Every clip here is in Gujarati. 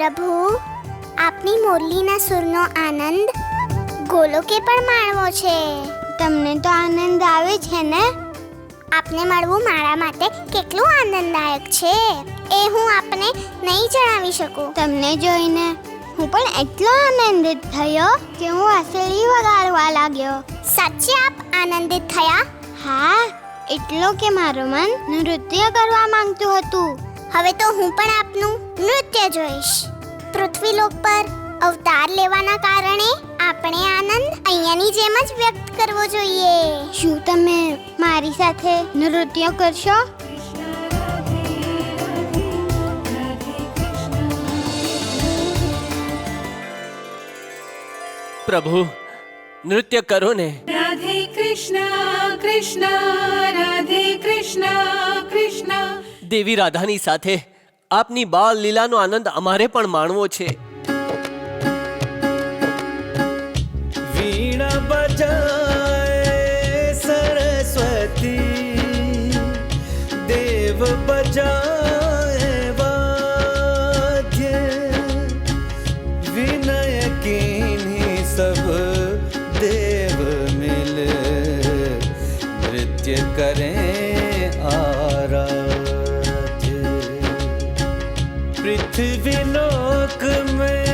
પ્રભુ, આપની મુરલીના સુરનો આનંદ ગોલોકે પણ માણવો છે. તમને તો આનંદ આવે છે ને? આપને મળવું મારા માટે કેટલું આનંદદાયક છે એ હું આપને નહીં જણાવી શકું. તમને જોઈને હું પણ એટલો આનંદિત થયો કે હું વાંસળી વગાડવા લાગ્યો. સાચે આપ આનંદિત થયા? હા, એટલો કે મારું મન નૃત્ય કરવા માંગતું હતું. હવે તો હું પણ આપનું નૃત્ય જોઈશ. પૃથ્વીલોક પર અવતાર લેવાના કારણે આપણે આનંદ અહીંયાની જેમ જ વ્યક્ત કરવો જોઈએ. શું તમે મારી સાથે નૃત્ય કરશો? પ્રભુ, નૃત્ય કરો ને. રાધે કૃષ્ણ કૃષ્ણ રાધે કૃષ્ણ કૃષ્ણ. દેવી રાધાની સાથે આપની બાળ લીલાનો આનંદ અમારે પણ માણવો છે. वीणा बजाए सरस्वती, देव बजाए वाद्य, विनय कीन्ही सब देव मिल, नृत्य करें आराध्य. पृथ्वी लोक में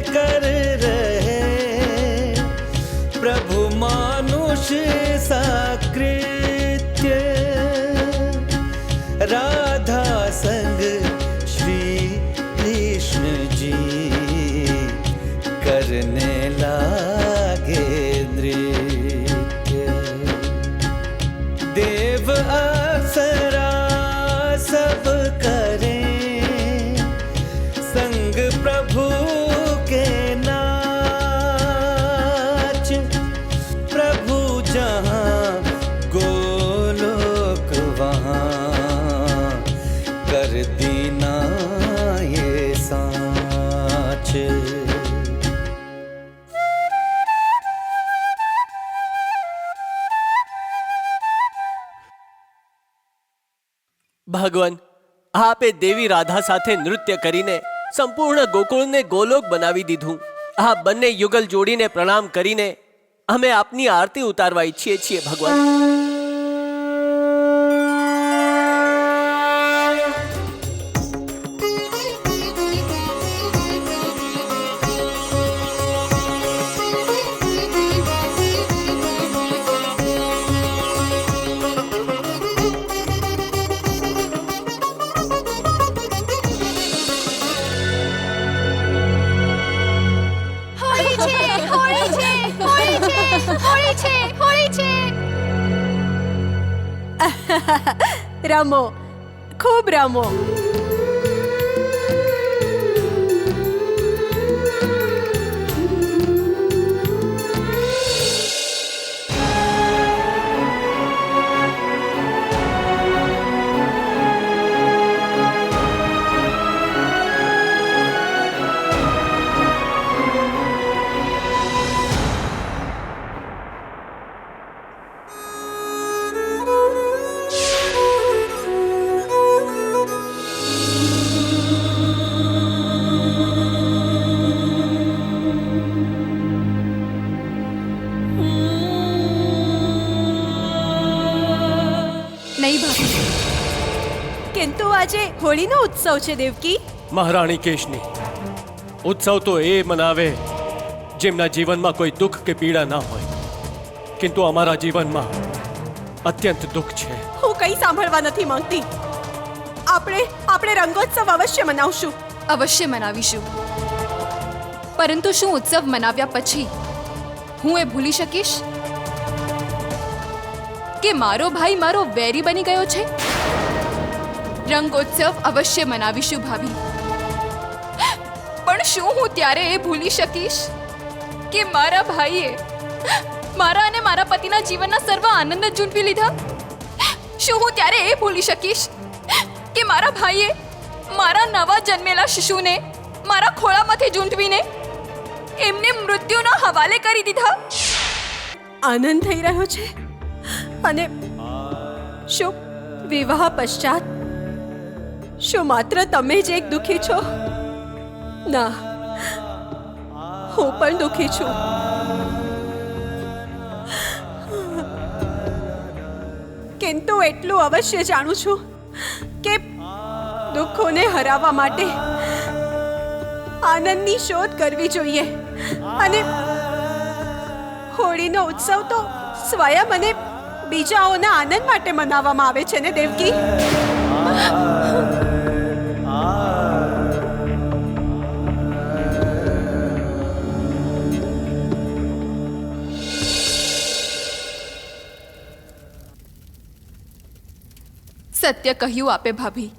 कर रहे प्रभु मानुष साकृत्य, राधा संग श्री कृष्ण जी करने लागे नृत्य. देव अप्सरा सब करें संग प्रभु के नाच. प्रभु जहाँ गोलोक वहाँ कर दीना ये साच. ભગવાન, આપે દેવી રાધા સાથે નૃત્ય કરીને સંપૂર્ણ ગોકુળને ગોલોક બનાવી દીધું. આ બંને યુગલ જોડીને પ્રણામ કરીને અમે આપની આરતી ઉતારવા ઈચ્છીએ છીએ ભગવાન. રમો, ખૂબ રમો. किंतु આજે હોળીનો ઉત્સવ છે દેવકી. મહારાણી કેશની, ઉત્સવ તો એ મનાવે જેમના જીવનમાં કોઈ દુઃખ કે પીડા ના હોય. કિંતુ અમારા જીવનમાં અત્યંત દુઃખ છે. હું કંઈ સાંભળવા નથી માંગતી. આપણે રંગોત્સવ અવશ્ય મનાવશું. અવશ્ય મનાવીશું, પરંતુ શું ઉત્સવ મનાવ્યા પછી હું એ ભૂલી શકીશ કે મારો ભાઈ મારો વેરી બની ગયો છે? રંગોત્સવ અવશ્ય મનાવીશું ભાભી, પણ શું હું ત્યારે એ ભૂલી શકીશ કે મારા ભાઈએ મારા અને મારા પતિના જીવનના સર્વ આનંદ ઝૂંટવી લીધા? શું હું ત્યારે એ ભૂલી શકીશ કે મારા ભાઈએ મારા નવા જન્મેલા શિશુને મારા ખોળામાંથી ઝૂંટવીને એમને મૃત્યુના હવાલે કરી દીધા? આનંદ થઈ રહ્યો છે અને શું વિવાહ પશ્ચાત શું માત્ર તમે જ એક દુઃખી છો? ના, હું પણ દુઃખી છું. કિંતુ એટલું અવશ્ય જાણું છું કે દુઃખોને હરાવવા માટે આનંદની શોધ કરવી જોઈએ. અને હોળીનો ઉત્સવ તો સ્વયં અને બીજાઓના આનંદ માટે મનાવવામાં આવે છે ને દેવકી. સત્ય કહ્યું આપે ભાભી.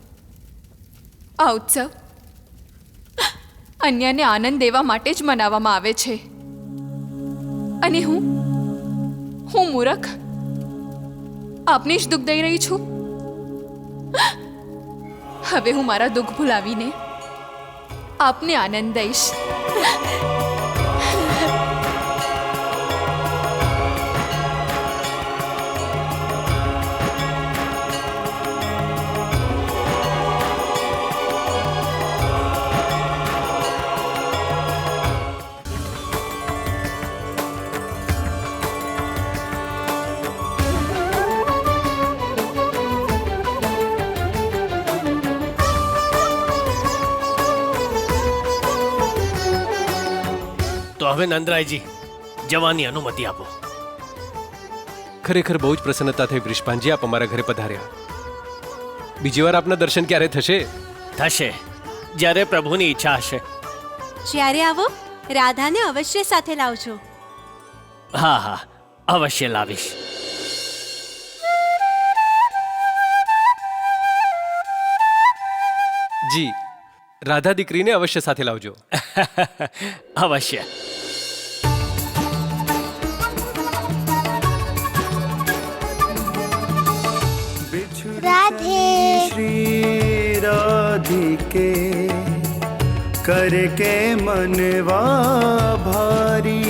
આ ઉત્સવ અન્યને આનંદ દેવા માટે જ મનાવવામાં આવે છે. અને હું મૂરખ આપને જ દુઃખ દઈ રહી છું. હવે હું મારા દુઃખ ભૂલાવીને આપને આનંદ દઈશ. તો હવે નંદરાયજી જવાની અનુમતિ આપો. ખરેખર બહુ જ પ્રસન્નતા થઈ વૃષભાનજી, આપ અમારા ઘરે પધાર્યા. બીજી વાર આપના દર્શન ક્યારે થશે? થશે જ્યારે પ્રભુની ઈચ્છા હશે. જ્યારે આવો રાધાને અવશ્ય સાથે લાવજો. હા હા, અવશ્ય લાવીશ. જી, રાધા દીકરીને અવશ્ય સાથે લાવજો. અવશ્ય. राधे श्री राधिके करके मनवा भारी,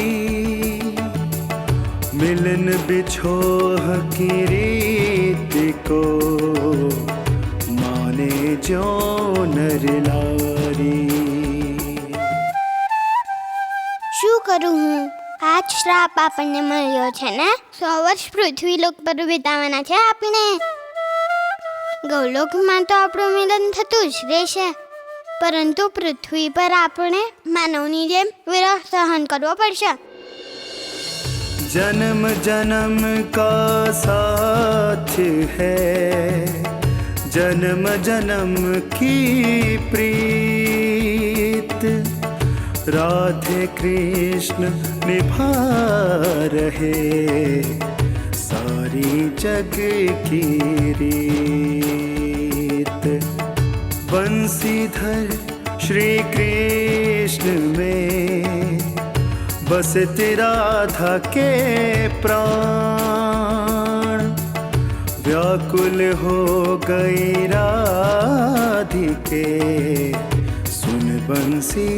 मिलन बिछोह की रीत को माने जो नर लारी. શું કરું હું? આ જ શ્રાપ આપણને મળ્યો છે ને. 100 વર્ષ પૃથ્વીલોક પર વિતાવાના છે આપણે. ગૌલોકમાં તો આપણું મિલન થતું જ રહેશે, પરંતુ પૃથ્વી પર આપણે માનવની જેમ વિરહ સહન કરવો પડશે. जन्म जन्म का साथ है, जन्म जन्म की प्रीत, राधे कृष्ण निभा रहे सारी जग की रीत. बंसीधर श्री कृष्ण में बसते राधा के प्राण, व्याकुल हो गई राधिके सुन बंसी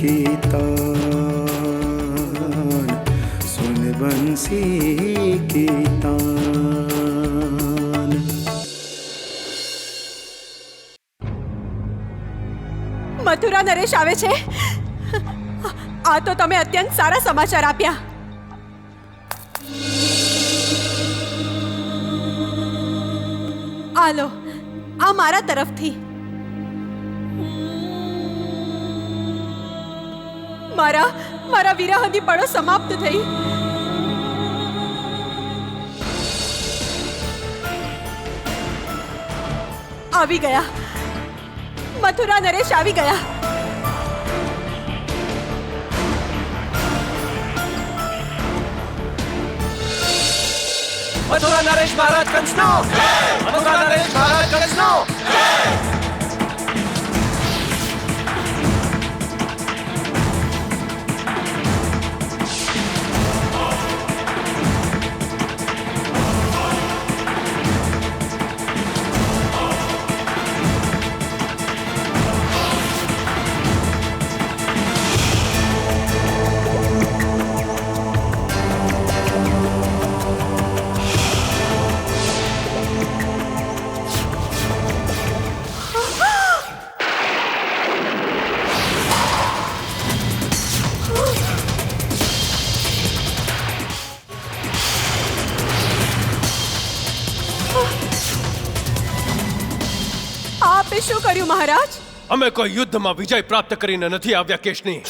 की तान, सुन बंसी की तान. મથુરા નરેશ આવે છે. આ તો તમે અત્યંત સારા સમાચાર આપ્યા. આલો, આ મારા તરફથી. મારા વિરહની પળો સમાપ્ત થઈ. આવી ગયા, મથુરા નરેશ આવી ગયા. મથુરા નરેશ મહારાજ કંસનો! મથુરા નરેશ મહારાજ કંસનો! આપે શું કર્યું મહારાજ? અમે કોઈ યુદ્ધમાં વિજય પ્રાપ્ત કરીને નથી આવ્યા કેશની,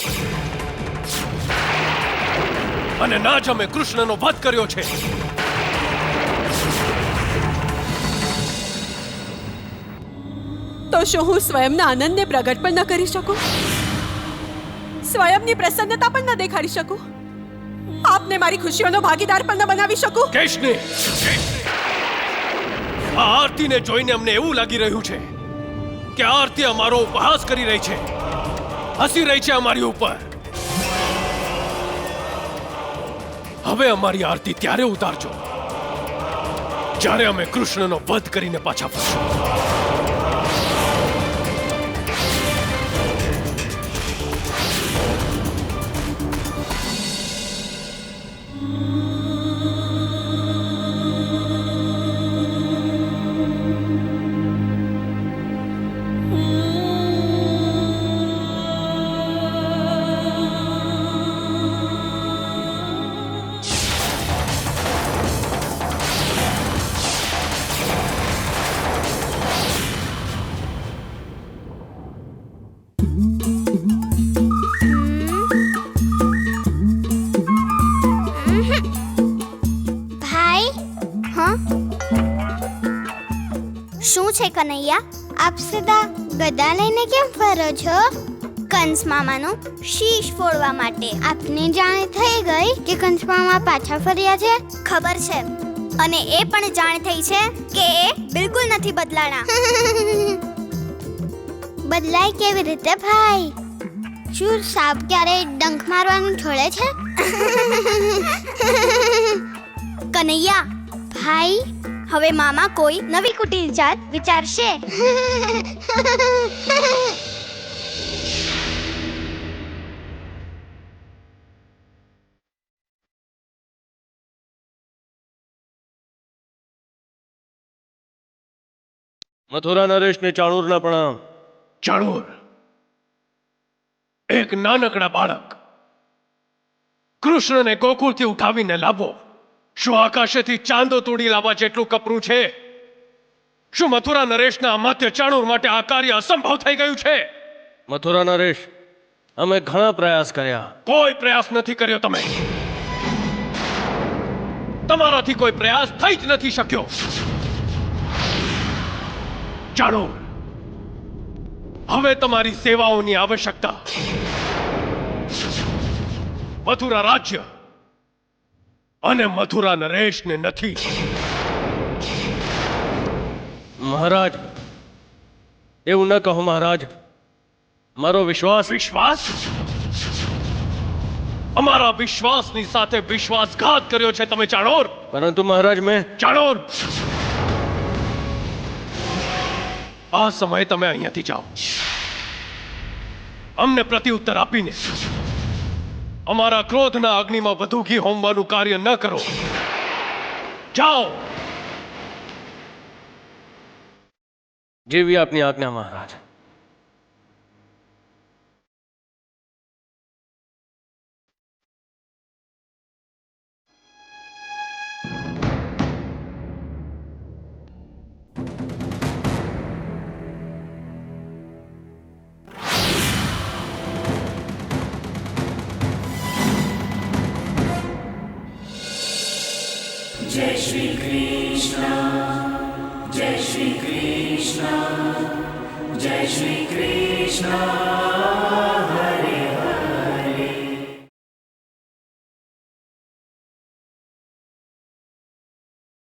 અને ના જ અમે કૃષ્ણનો વધ કર્યો છે. તો શું હું સ્વયંના આનંદને પ્રગટ પણ ન કરી શકું? સ્વયંની પ્રસન્નતા પણ ન દેખાડી શકું? આપને મારી ખુશીઓનો ભાગીદાર પણ ન બનાવી શકું? કેશની, આ આરતીને જોઈને અમને એવું લાગી રહ્યું છે કે આરતી અમારો ઉપહાસ કરી રહી છે, હસી રહી છે અમારી ઉપર. હવે અમારી આરતી ત્યારે ઉતારજો જ્યારે અમે કૃષ્ણનો વધ કરીને પાછા ફરશું. ભાઈ, હા શું છે કનૈયા? આપ સદા ગદા લઈને કેમ ફરો છો? કંસ મામાનું શીશ ફોડવા માટે. આપને જાણ થઈ ગઈ કે કંસ મામા પાછા ફર્યા છે? ખબર છે, અને એ પણ જાણ થઈ છે કે એ બિલકુલ નથી બદલાણા. બદલાય કેવી રીતે ભાઈ? શું સાપ ક્યારે ડંખ મારવાનું છોડે છે? કનૈયા ભાઈ, હવે મામા કોઈ નવી કુટીર જાત વિચારશે. મથુરા નરેશને ચાણૂરના પ્રણામ. ચાણૂર, એક નાનકડા બાળક કૃષ્ણને ગોકુળથી ઉઠાવીને લાવો. શું આકાશેથી ચાંદો તોડી લાવવા જેટલું કપરું છે? શું મથુરા નરેશના અમાત્ય ચાણૂર માટે આ કાર્ય અસંભવ થઈ ગયું છે? મથુરા નરેશ, અમે ઘણા પ્રયાસ કર્યા. કોઈ પ્રયાસ નથી કર્યો તમે. તમારાથી કોઈ પ્રયાસ થઈ જ નથી શક્યો. ચાણૂર, હવે તમારી સેવાઓની આવશ્યકતા મથુરા રાજ્ય અને મથુરા નરેશને નથી. મહારાજ, એવું ન કહો મહારાજ. મારો વિશ્વાસ વિશ્વાસ? અમારા વિશ્વાસની સાથે વિશ્વાસઘાત કર્યો છે તમે ચાણોર. પરંતુ મહારાજ મેં ચાણોર, આ સમયે તમે અહીંયાથી જાઓ. અમને પ્રત્યુત્તર આપીને અમારા ક્રોધના અગ્નિમાં વધુ ઘી હોમવાનું કાર્ય ન કરો. જાઓ. જેવી આપની આજ્ઞા મહારાજ. जय श्री कृष्ण, जय श्री कृष्ण, जय श्री कृष्ण.